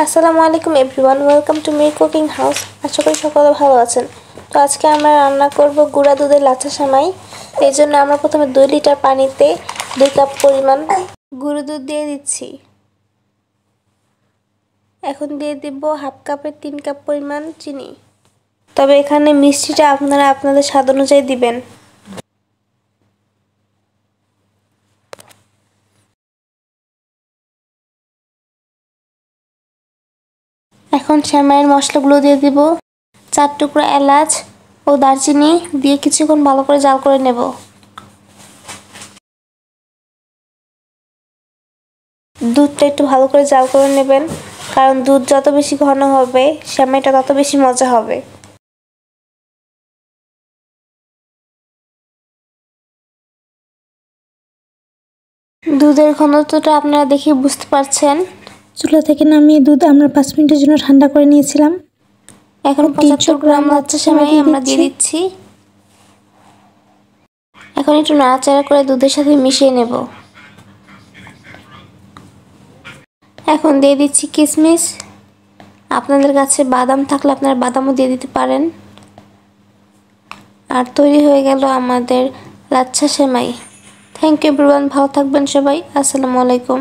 আসসালামু আলাইকুম everyone, welcome to Mir cooking house. আশা করি সকলে ভালো আছেন। তো আজকে আমরা রান্না করব গুঁড়া দুধের লাচ্ছা সেমাই। এই জন্য আমরা প্রথমে 2 লিটার পানিতে 2 কাপ পরিমাণ গুঁড়ো দুধ দিয়ে দিচ্ছি। এখন দিয়ে দিব হাফ কাপের 3 কাপ পরিমাণ চিনি। তবে এখানে মিষ্টিটা আপনারা আপনাদের স্বাদ অনুযায়ী দিবেন। এখন সেমাইয়ের মশলাগুলো দিয়ে দিব। 4 টুকরা এলাচ ও দারচিনি দিয়ে কিছুক্ষণ ভালো করে জাল করে নেব। দুধটা একটু ভালো করে জাল করে নেবেন, কারণ দুধ যত বেশি ঘন হবে সেমাইটা তত বেশি মজা হবে। দুধের ঘনত্বটা আপনারা দেখে বুঝতে পারছেন। চুলা থেকে নামিয়ে দুধ আমরা 5 মিনিটের জন্য ঠান্ডা করে নিয়েছিলাম। এখন 75 গ্রাম লাচ্ছা সেমাই আমরা দিয়ে দিচ্ছি। এখন একটু নাড়াচাড়া করে দুধের সাথে মিশিয়ে নেব। এখন দিয়ে দিচ্ছি কিশমিশ। আপনাদের কাছে বাদাম থাকলে আপনারা বাদামও দিয়ে দিতে পারেন। আর তৈরি হয়ে গেল আমাদের লাচ্ছা সেমাই। থ্যাংক ইউ এভরিওয়ান, ভালো থাকবেন সবাই। আসসালামু আলাইকুম।